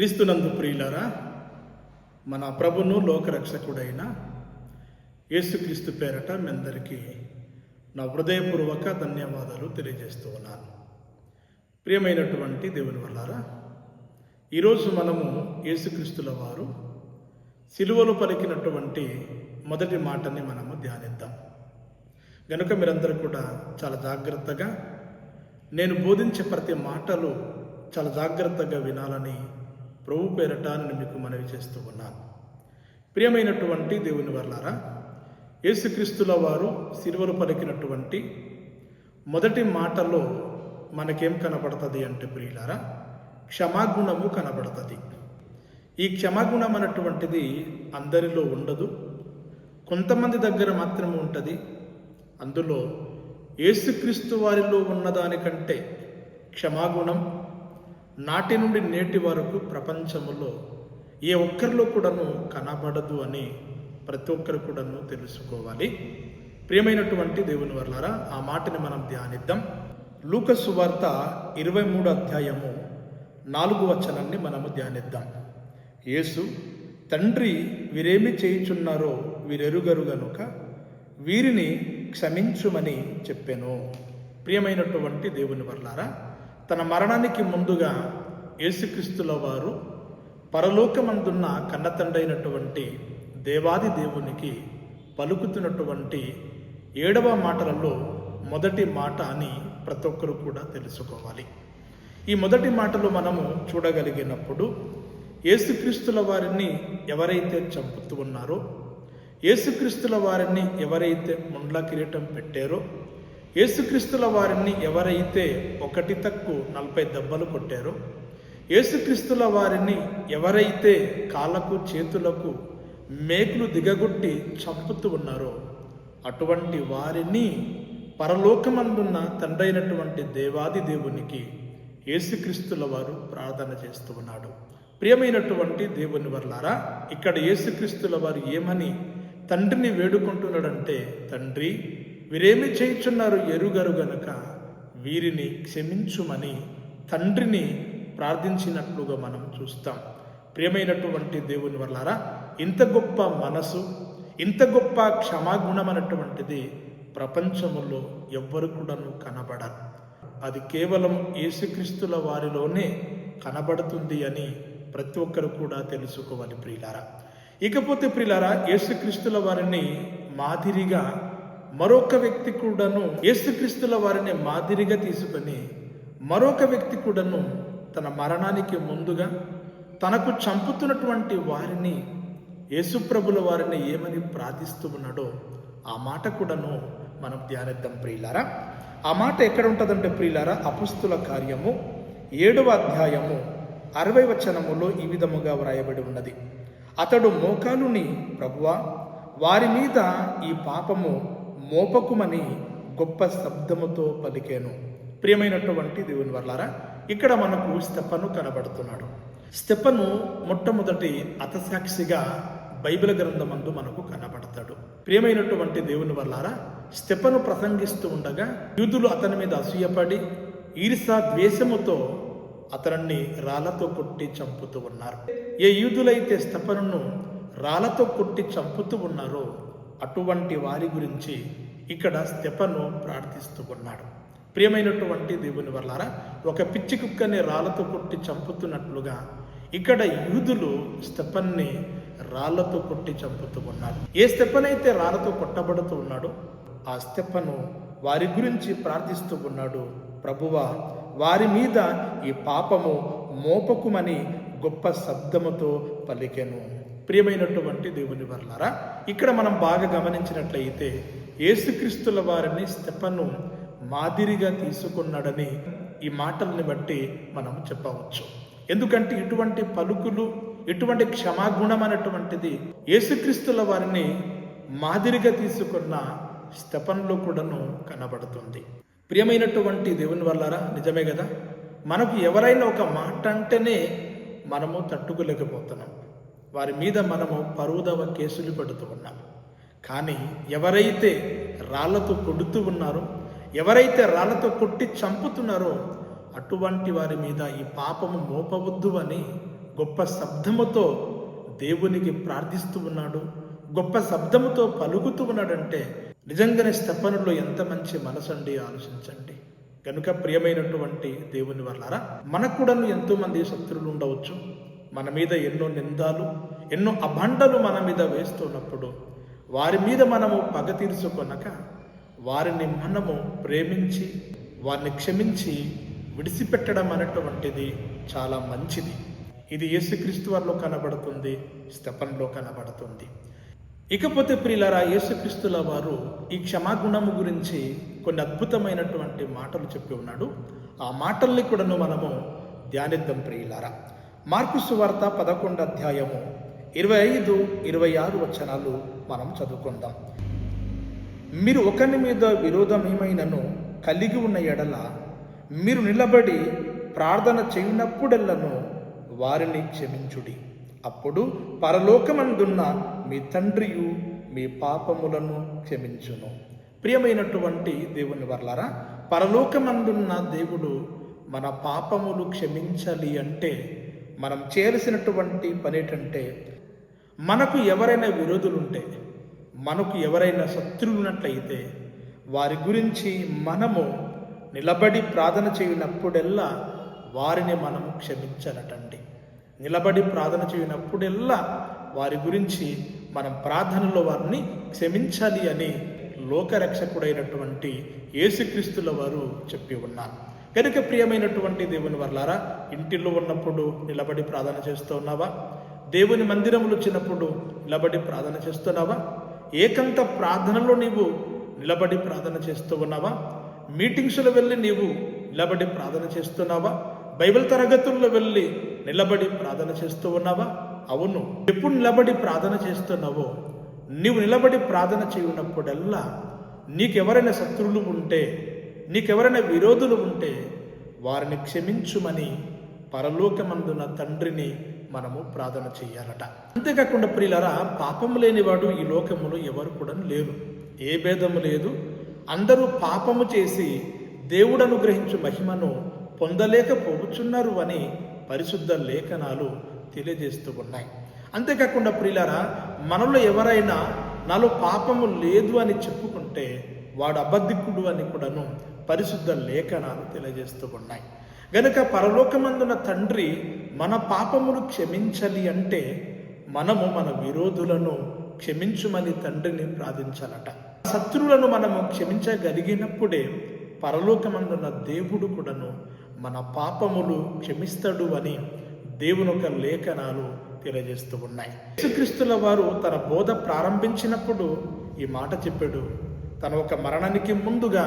క్రీస్తునందు ప్రియులారా, మన ప్రభును లోకరక్షకుడైన యేసుక్రీస్తు పేరట మీ అందరికీ నా హృదయపూర్వక ధన్యవాదాలు తెలియజేస్తూ ఉన్నాను. ప్రియమైనటువంటి దేవుని వల్లారా, ఈరోజు మనము యేసుక్రీస్తుల వారు సిలువలో పలికినటువంటి మొదటి మాటని మనము ధ్యానిద్దాం. గనుక మీరందరూ కూడా చాలా జాగ్రత్తగా నేను బోధించే ప్రతి మాటలు చాలా జాగ్రత్తగా వినాలని ప్రభు పేరట నేను మీకు మనవి చేస్తూ ఉన్నాను. ప్రియమైనటువంటి దేవుని వల్లారా, యేసుక్రీస్తుల వారు సిలువలో పలికినటువంటి మొదటి మాటలో మనకేం కనబడుతుంది అంటే ప్రియులారా, క్షమాగుణము కనబడుతుంది. ఈ క్షమాగుణం అన్నటువంటిది అందరిలో ఉండదు, కొంతమంది దగ్గర మాత్రమే ఉంటుంది. అందులో యేసుక్రీస్తు వారిలో ఉన్నదానికంటే క్షమాగుణం నాటి నుండి నేటి వరకు ప్రపంచంలో ఏ ఒక్కరిలో కూడాను కనబడదు అని ప్రతి ఒక్కరు కూడాను తెలుసుకోవాలి. ప్రియమైనటువంటి దేవుని వల్లారా, ఆ మాటని మనం ధ్యానిద్దాం. లూకా సువార్త 23 అధ్యాయము 4 వచనాన్ని మనము ధ్యానిద్దాం. యేసు, తండ్రి వీరేమి చేయుచున్నారో వీరెరుగరు గనుక వీరిని క్షమించుమని చెప్పెను. ప్రియమైనటువంటి దేవుని వల్లారా, తన మరణానికి ముందుగా యేసుక్రీస్తుల వారు పరలోకమందున్న కన్నతండ్రైనటువంటి దేవాది దేవునికి పలుకుతున్నటువంటి 7వ మాటలలో మొదటి మాట అని ప్రతి ఒక్కరు కూడా తెలుసుకోవాలి. ఈ మొదటి మాటలు మనము చూడగలిగినప్పుడు యేసుక్రీస్తుల వారిని ఎవరైతే చంపుతూ ఉన్నారో, యేసుక్రీస్తుల వారిని ఎవరైతే ముండ్ల కిరీటం పెట్టారో, యేసుక్రీస్తుల వారిని ఎవరైతే 1 దెబ్బలు కొట్టారో, యేసుక్రీస్తుల వారిని ఎవరైతే కాళ్ళకు చేతులకు మేకులు దిగగొట్టి చంపుతూ ఉన్నారో, అటువంటి వారిని పరలోకమందున్న తండ్రైనటువంటి దేవాది దేవునికి యేసుక్రీస్తుల వారు ప్రార్థన చేస్తూ ఉన్నాడు. ప్రియమైనటువంటి దేవుని వల్లారా, ఇక్కడ యేసుక్రీస్తుల వారు ఏమని తండ్రిని వేడుకుంటున్నాడంటే, తండ్రి వీరేమి చేయుచున్నారు ఎరుగరు గనుక వీరిని క్షమించుమని తండ్రిని ప్రార్థించినట్లుగా మనం చూస్తాం. ప్రియమైనటువంటి దేవుని వల్లారా, ఇంత గొప్ప మనసు, ఇంత గొప్ప క్షమాగుణం అన్నటువంటిది ప్రపంచములో ఎవ్వరు కూడాను కనబడరు. అది కేవలం యేసుక్రీస్తుల వారిలోనే కనబడుతుంది అని ప్రతి ఒక్కరు కూడా తెలుసుకోవాలి ప్రియులారా. ఇకపోతే ప్రియులారా, యేసుక్రీస్తుల వారిని మాదిరిగా మరొక వ్యక్తి కూడాను, యేసుక్రీస్తుల వారిని మాదిరిగా తీసుకొని మరొక వ్యక్తి కూడాను తన మరణానికి ముందుగా తనకు చంపుతున్నటువంటి వారిని, యేసుప్రభుల వారిని ఏమని ప్రార్థిస్తూ ఉన్నాడో ఆ మాట కూడాను మనం ధ్యానిద్దాం ప్రియులారా. ఆ మాట ఎక్కడ ఉంటుందంటే ప్రియులారా, అపుస్తుల కార్యము 7వ అధ్యాయము 60 వచనములో ఈ విధముగా వ్రాయబడి ఉన్నది. అతడు మోకాలుని, ప్రభువా వారి మీద ఈ పాపము మోపకుమని గొప్ప శబ్దముతో పలికాను. ప్రియమైనటువంటి దేవుని వల్లారా, ఇక్కడ మనకు స్తెఫను కనబడుతున్నాడు. స్తెఫను మొట్టమొదటి హతసాక్షిగా బైబిల్ గ్రంథమందు మనకు కనబడతాడు. ప్రియమైనటువంటి దేవుని వల్లారా, స్తెఫను ప్రసంగిస్తూ ఉండగా యూదులు అతని మీద అసూయపడి ఈర్షా ద్వేషముతో అతన్ని రాళ్లతో కొట్టి చంపుతూ ఉన్నారు. ఏ యూదులైతే స్తెఫనును రాళ్లతో కొట్టి చంపుతూ ఉన్నారో అటువంటి వారి గురించి ఇక్కడ స్తెఫను ప్రార్థిస్తూ ఉన్నాడు. ప్రియమైనటువంటి దేవుని వల్లారా, ఒక పిచ్చి కుక్కని రాళ్లతో కొట్టి చంపుతున్నట్లుగా ఇక్కడ యూదులు స్తెఫన్ని రాళ్లతో కొట్టి చంపుతూ ఉన్నారు. ఏ స్తెఫన్ అయితే రాళ్లతో కొట్టబడుతూ ఉన్నాడో ఆ స్తెఫను వారి గురించి ప్రార్థిస్తూ ఉన్నాడు. ప్రభువా వారి మీద ఈ పాపము మోపకుమని గొప్ప శబ్దముతో పలికెను. ప్రియమైనటువంటి దేవుని వల్లారా, ఇక్కడ మనం బాగా గమనించినట్లయితే యేసుక్రీస్తుల వారిని స్తెఫను మాదిరిగా తీసుకున్నాడని ఈ మాటల్ని బట్టి మనం చెప్పవచ్చు. ఎందుకంటే ఇటువంటి పలుకులు, ఇటువంటి క్షమాగుణం అనేటువంటిది యేసుక్రీస్తుల వారిని మాదిరిగా తీసుకున్న స్తెఫనులో కూడాను కనబడుతుంది. ప్రియమైనటువంటి దేవుని వల్లారా, నిజమే కదా, మనకు ఎవరైనా ఒక మాట అంటేనే మనము తట్టుకోలేకపోతున్నాం. వారి మీద మనము పరువుదవ కేసులు పెడుతూ ఉన్నాం. కానీ ఎవరైతే రాళ్లతో కొడుతూ ఉన్నారో, ఎవరైతే రాళ్లతో కొట్టి చంపుతున్నారో అటువంటి వారి మీద ఈ పాపము మోపవద్దు అని గొప్ప శబ్దముతో దేవునికి ప్రార్థిస్తూ ఉన్నాడు, గొప్ప శబ్దముతో పలుకుతూ ఉన్నాడంటే నిజంగానే స్తెఫనులో ఎంత మంచి మనసు అండి, ఆలోచించండి. కనుక ప్రియమైనటువంటి దేవుని వల్లారా, మనకు కూడా ఎంతోమంది శత్రువులు ఉండవచ్చు. మన మీద ఎన్నో నిందాలు, ఎన్నో అభండలు మన మీద వేస్తున్నప్పుడు వారి మీద మనము పగ తీర్చుకొనక వారిని మనము ప్రేమించి వారిని క్షమించి విడిచిపెట్టడం అనేటువంటిది చాలా మంచిది. ఇది యేసుక్రీస్తు వారిలో కనబడుతుంది, స్తెఫనులో కనబడుతుంది. ఇకపోతే ప్రియులారా, యేసుక్రీస్తుల వారు ఈ క్షమాగుణము గురించి కొన్ని అద్భుతమైనటువంటి మాటలు చెప్పి ఉన్నాడు. ఆ మాటల్ని కూడాను మనము ధ్యానిద్దాం ప్రియులారా. మార్కు సువార్త 11వ అధ్యాయము 25, 26 వచనాలు మనం చదువుకుందాం. మీరు ఒకరి మీద విరోధమేమైనను కలిగి ఉన్న ఎడల మీరు నిలబడి ప్రార్థన చేయనప్పుడెల్లను వారిని క్షమించుడి. అప్పుడు పరలోకమందున్న మీ తండ్రియు మీ పాపములను క్షమించును. ప్రియమైనటువంటి దేవుని వర్లారా, పరలోకమందున్న దేవుడు మన పాపములు క్షమించాలి అంటే మనం చేయాల్సినటువంటి పని ఏంటంటే, మనకు ఎవరైనా విరోధులుంటే, మనకు ఎవరైనా శత్రువులున్నట్లయితే వారి గురించి మనము నిలబడి ప్రార్థన చేయనప్పుడెల్లా వారిని మనము క్షమించాలటండి. నిలబడి ప్రార్థన చేయనప్పుడెల్లా వారి గురించి మనం ప్రార్థనలో వారిని క్షమించాలి అని లోకరక్షకుడైనటువంటి యేసుక్రీస్తుల వారు చెప్పి ఉన్నారు. కనుక ప్రియమైనటువంటి దేవుని వర్లారా, ఇంటిలో ఉన్నప్పుడు నిలబడి ప్రార్థన చేస్తూ ఉన్నావా? దేవుని మందిరములు వచ్చినప్పుడు నిలబడి ప్రార్థన చేస్తున్నావా? ఏకంత ప్రార్థనలో నీవు నిలబడి ప్రార్థన చేస్తూ ఉన్నావా? మీటింగ్స్లో వెళ్ళి నీవు నిలబడి ప్రార్థన చేస్తున్నావా? బైబిల్ తరగతుల్లో వెళ్ళి నిలబడి ప్రార్థన చేస్తూ ఉన్నావా? అవును. ఎప్పుడు నిలబడి ప్రార్థన చేస్తున్నావో, నీవు నిలబడి ప్రార్థన చేయనప్పుడల్లా నీకెవరైనా శత్రువులు ఉంటే, నీకెవరైనా విరోధులు ఉంటే వారిని క్షమించుమని పరలోకమందున తండ్రిని మనము ప్రార్థన చేయాలట. అంతేకాకుండా ప్రియులారా, పాపము లేనివాడు ఈ లోకములో ఎవరు కూడా లేరు. ఏ భేదము లేదు. అందరూ పాపము చేసి దేవుడు అనుగ్రహించు మహిమను పొందలేకపోవచ్చున్నారు అని పరిశుద్ధ లేఖనాలు తెలియజేస్తూ ఉన్నాయి. అంతేకాకుండా ప్రియులారా, మనలో ఎవరైనా నాలో పాపము లేదు అని చెప్పుకుంటే వాడు అబద్ధికుడు అని కూడాను పరిశుద్ధ లేఖనాలు తెలియజేస్తూ ఉన్నాయి. గనుక పరలోకమందున తండ్రి మన పాపములు క్షమించాలి అంటే మనము మన విరోధులను క్షమించుమని తండ్రిని ప్రార్థించాలట. శత్రువులను మనము క్షమించగలిగినప్పుడే పరలోకమందున దేవుడు కూడాను మన పాపములు క్షమిస్తాడు అని దేవుని యొక్క లేఖనాలు తెలియజేస్తూ ఉన్నాయి. యేసుక్రీస్తుల వారు తన బోధ ప్రారంభించినప్పుడు ఈ మాట చెప్పాడు. తన ఒక మరణానికి ముందుగా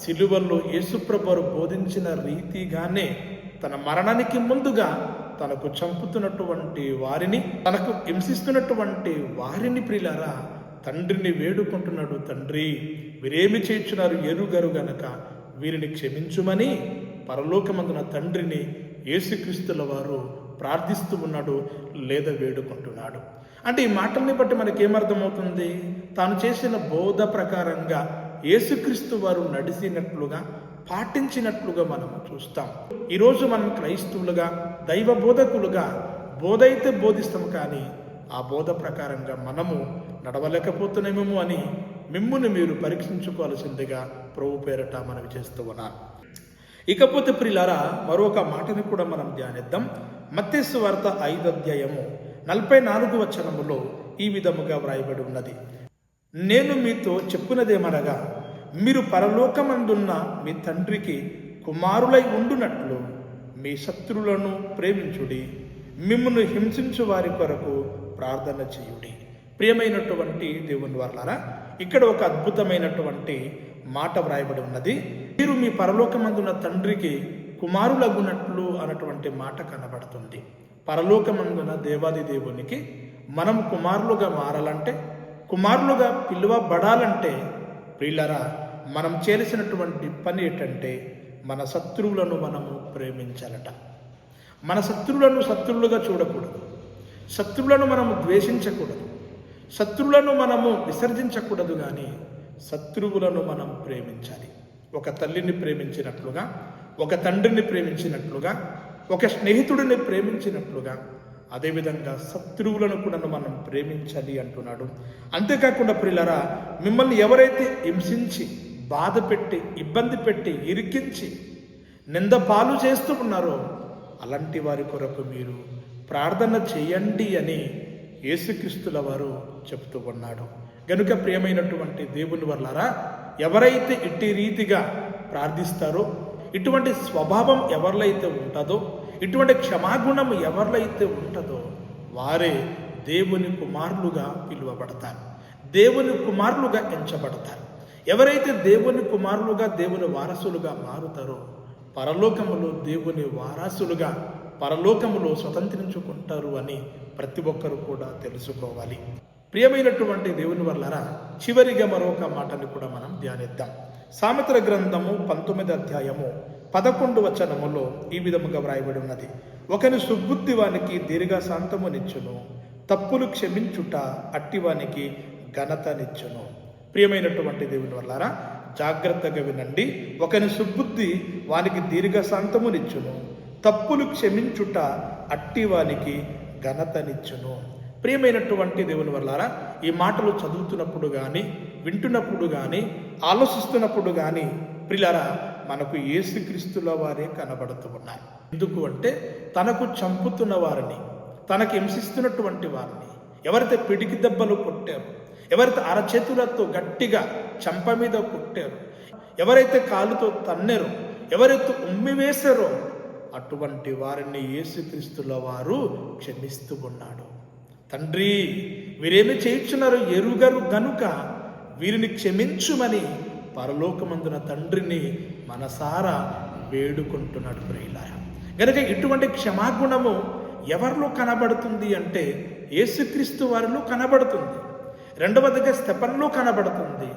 సిలువల్లో యేసుప్రభు వారు బోధించిన రీతిగానే తన మరణానికి ముందుగా తనకు చంపుతున్నటువంటి వారిని, తనకు హింసిస్తున్నటువంటి వారిని ప్రియులారా తండ్రిని వేడుకుంటున్నాడు. తండ్రి, వీరేమి చేయుచున్నారు ఎరుగరు గనక వీరిని క్షమించుమని పరలోకమందున తండ్రిని యేసుక్రీస్తుల వారు ప్రార్థిస్తూ ఉన్నాడు, లేదా వేడుకుంటున్నాడు. అంటే ఈ మాటల్ని బట్టి మనకేమర్థమవుతుంది? తాను చేసిన బోధ ప్రకారంగా యేసుక్రీస్తు వారు నడిచినట్లుగా, పాటించినట్లుగా మనము చూస్తాం. ఈరోజు మనం క్రైస్తవులుగా, దైవ బోధకులుగా బోధ అయితే బోధిస్తాం, కానీ ఆ బోధ ప్రకారంగా మనము నడవలేకపోతున్నామేమో అని మిమ్ముని మీరు పరీక్షించుకోవాల్సిందిగా ప్రభు పేరట మనవి చేస్తూ ఉన్నాను. ఇకపోతే ప్రియులారా, మరొక మాటని కూడా మనం ధ్యానిద్దాం. మత్తయి సువార్త 5వ అధ్యాయము 44వ వచనములో ఈ విధముగా వ్రాయబడి ఉన్నది. నేను మీతో చెప్పునదేమనగా, మీరు పరలోకమందున్న మీ తండ్రికి కుమారులై ఉండునట్లు మీ శత్రువులను ప్రేమించుడి, మిమ్మును హింసించు వారి కొరకు ప్రార్థన చేయుడి. ప్రియమైనటువంటి దేవుని వారలారా, ఇక్కడ ఒక అద్భుతమైనటువంటి మాట వ్రాయబడి ఉన్నది. మీరు మీ పరలోకమందున్న తండ్రికి కుమారులగునట్లు అన్నటువంటి మాట కనబడుతుంది. పరలోకమందున దేవాది దేవునికి మనం కుమారులుగా మారాలంటే, కుమారులుగా పిలువబడాలంటే ప్రియులారా, మనం చేయాల్సినటువంటి పని ఏంటంటే మన శత్రువులను మనము ప్రేమించాలట. మన శత్రువులను శత్రువులుగా చూడకూడదు. శత్రువులను మనము ద్వేషించకూడదు. శత్రువులను మనము విసర్జించకూడదు, కానీ శత్రువులను మనం ప్రేమించాలి. ఒక తల్లిని ప్రేమించినట్లుగా, ఒక తండ్రిని ప్రేమించినట్లుగా, ఒక స్నేహితుడిని ప్రేమించినట్లుగా అదేవిధంగా శత్రువులను కూడా మనం ప్రేమించాలి అంటున్నాడు. అంతేకాకుండా ప్రియులారా, మిమ్మల్ని ఎవరైతే హింసించి బాధ పెట్టి ఇబ్బంది పెట్టి ఇరికించి నింద పాలు చేస్తూ ఉన్నారో అలాంటి వారి కొరకు మీరు ప్రార్థన చేయండి అని యేసుక్రీస్తుల వారు చెబుతూ ఉన్నాడు. గనుక ప్రియమైనటువంటి దేవుని వల్లారా, ఎవరైతే ఇట్టి రీతిగా ప్రార్థిస్తారో, ఇటువంటి స్వభావం ఎవరిలో అయితే ఉంటుందో, ఇటువంటి క్షమాగుణం ఎవరిలో అయితే ఉంటుందో వారే దేవుని కుమారులుగా పిలువబడతారు, దేవుని కుమారులుగా ఎంచబడతారు. ఎవరైతే దేవుని కుమారులుగా దేవుని వారసులుగా మారుతారో పరలోకములో దేవుని వారసులుగా పరలోకములో స్వతంత్రించుకుంటారు అని ప్రతి ఒక్కరూ కూడా తెలుసుకోవాలి. ప్రియమైనటువంటి దేవుని వల్లారా, చివరిగా మరొక మాటని కూడా మనం ధ్యానిద్దాం. సామెతల గ్రంథము 19వ అధ్యాయము 11వ వచనములో ఈ విధముగా వ్రాయబడి ఉన్నది. ఒకని సుబుద్ధి వానికి దీర్ఘశాంతమునిచ్చును, తప్పులు క్షమించుట అట్టివానికి ఘనతనిచ్చును. ప్రియమైనటువంటి దేవుని వల్లారా, జాగ్రత్తగా వినండి. ఒకని సుబుద్ధి వానికి దీర్ఘశాంతమునిచ్చును, తప్పులు క్షమించుట అట్టివానికి ఘనతనిచ్చును. ప్రియమైనటువంటి దేవుని వల్లారా, ఈ మాటలు చదువుతున్నప్పుడు కానీ వింటున్నప్పుడు కానీ ఆలోచిస్తున్నప్పుడు కానీ ప్రియులారా, మనకు యేసుక్రీస్తుల వారే కనబడుతూ ఉన్నారు. ఎందుకు అంటే తనకు చంపుతున్న వారిని, తనకు హింసిస్తున్నటువంటి వారిని, ఎవరైతే పిడికి దెబ్బలు కొట్టారో, ఎవరైతే అరచేతులతో గట్టిగా చంప మీద కొట్టారో, ఎవరైతే కాలుతో తన్నారో, ఎవరైతే ఉమ్మివేశారో అటువంటి వారిని యేసుక్రీస్తుల వారు క్షమిస్తూ ఉన్నాడు. తండ్రి, వీరేమి చేయించున్నారో ఎరుగరు గనుక వీరిని క్షమించుమని పరలోకమందున తండ్రిని మనసారా వేడుకుంటున్నాడు. ప్రియులారా, గనుక ఇటువంటి క్షమాగుణము ఎవరిలో కనబడుతుంది అంటే యేసుక్రీస్తు వారిలో కనబడుతుంది. రెండవదిగా స్తెఫనులో కనబడుతుంది.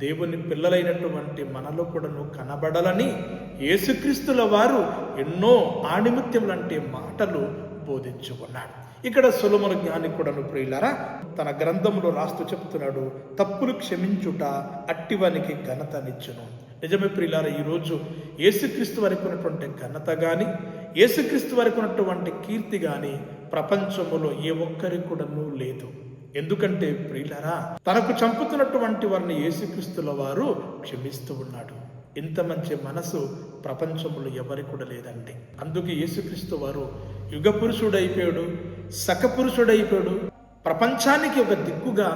దేవుని పిల్లలైనటువంటి మనలో కూడాను కనబడాలని యేసుక్రీస్తుల వారు ఎన్నో ఆణిముత్యములంటే మాటలు బోధించుకున్నాడు. ఇక్కడ సొలొమోను జ్ఞాని కూడాను ప్రియులారా తన గ్రంథంలో రాస్తూ చెప్తున్నాడు, తప్పులు క్షమించుట అట్టివానికి ఘనతనిచ్చును. నిజమే ప్రియులారా, ఈరోజు యేసుక్రీస్తు వారికి ఉన్నటువంటి ఘనత కానీ, యేసుక్రీస్తు వారికి ఉన్నటువంటి కీర్తి కానీ ప్రపంచములో ఏ ఒక్కరికి కూడాను లేదు. ఎందుకంటే ప్రియులారా, తనకు చంపుతున్నటువంటి వారిని యేసుక్రీస్తుల వారు క్షమిస్తూ ఉన్నాడు. ఇంత మంచి మనసు ప్రపంచంలో ఎవరికి కూడా లేదండి. అందుకే యేసుక్రీస్తు వారు యుగ పురుషుడైపోయాడు, సకపురుషుడైపోయాడు, ప్రపంచానికి ఒక దిక్కుగా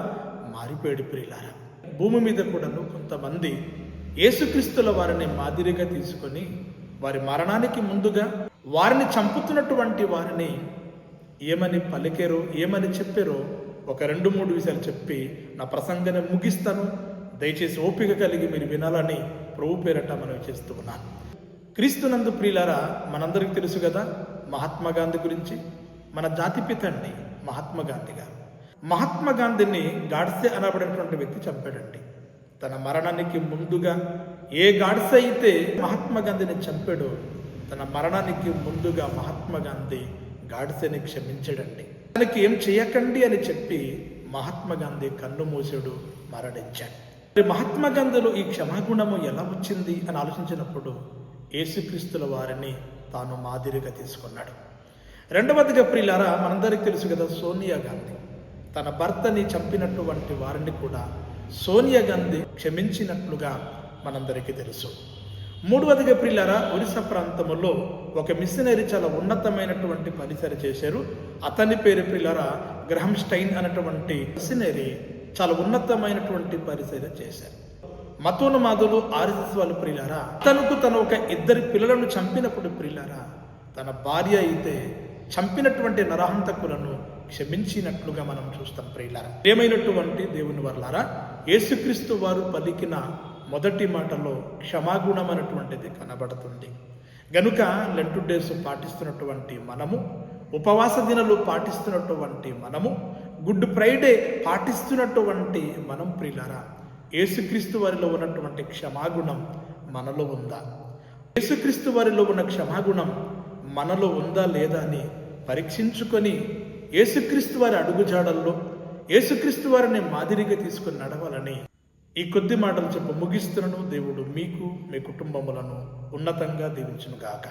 మారిపోయాడు. ప్రియులారా, భూమి మీద కూడాను కొంతమంది యేసుక్రీస్తుల వారిని మాదిరిగా తీసుకొని వారి మరణానికి ముందుగా వారిని చంపుతున్నటువంటి వారిని ఏమని పలికారో, ఏమని చెప్పారో ఒక 2-3 విషయాలు చెప్పి నా ప్రసంగాన్ని ముగిస్తాను. దయచేసి ఓపిక కలిగి మీరు వినాలని ప్రభు పేరట మనం చేస్తూ ఉన్నాను. క్రీస్తునందు ప్రియులారా, మనందరికీ తెలుసు కదా మహాత్మా గాంధీ గురించి. మన జాతిపిత అండి మహాత్మా గాంధీ గారు. మహాత్మా గాంధీని గాడ్సే అనబడినటువంటి వ్యక్తి చంపాడండి. తన మరణానికి ముందుగా ఏ గాడ్సే అయితే మహాత్మా గాంధీని చంపాడో తన మరణానికి ముందుగా మహాత్మా గాంధీ గాడ్సేని క్షమించాడండి. తనకి ఏం చేయకండి అని చెప్పి మహాత్మా గాంధీ కన్ను మూసాడు, మరణించాడు. మహాత్మా గాంధీలో ఈ క్షమాగుణము ఎలా వచ్చింది అని ఆలోచించినప్పుడు యేసుక్రీస్తుల వారిని తాను మాదిరిగా తీసుకున్నాడు. రెండవదిగా ప్రియులారా, మనందరికీ తెలుసు కదా సోనియా గాంధీ తన భర్తని చంపినటువంటి వారిని కూడా సోనియా గాంధీ క్షమించినట్లుగా మనందరికీ తెలుసు. మూడవదిగా ప్రియులారా, ఒరిస్సా ప్రాంతంలో ఒక మిషనరీ చాలా ఉన్నతమైనటువంటి పరిచయం చేశారు. అతని పేరు ప్రియులారా గ్రహం స్టైన్ అనేటువంటి మిషనరీ చాలా ఉన్నతమైనటువంటి పరిచయం చేశారు. మతోన్మాదులు ఆర్ఎస్ఎస్ వాళ్ళు ప్రియులారా తను ఒక 2 పిల్లలను చంపినప్పుడు ప్రియులారా తన భార్య అయితే చంపినటువంటి నరహంతకులను క్షమించినట్లుగా మనం చూస్తాం. ప్రియులారా, ఏమైనటువంటి దేవుని వర్లారా, యేసుక్రీస్తు వారు పలికిన మొదటి మాటలో క్షమాగుణం అనేటువంటిది కనబడుతుంది. గనుక లెంట్ డేస్ పాటిస్తున్నటువంటి మనము, ఉపవాస దినాలు పాటిస్తున్నటువంటి మనము, గుడ్ ఫ్రైడే పాటిస్తున్నటువంటి మనం ప్రియులారా, యేసుక్రీస్తు వారిలో ఉన్నటువంటి క్షమాగుణం మనలో ఉందా? యేసుక్రీస్తు వారిలో ఉన్న క్షమాగుణం మనలో ఉందా లేదా అని పరీక్షించుకొని యేసుక్రీస్తు వారి అడుగుజాడల్లో యేసుక్రీస్తు వారిని మాదిరిగా తీసుకుని నడవాలని ఈ కొద్ది మాటలు చెప్పి ముగిస్తున్నాను. దేవుడు మీకు మీ కుటుంబములను ఉన్నతంగా దీవించును గాక.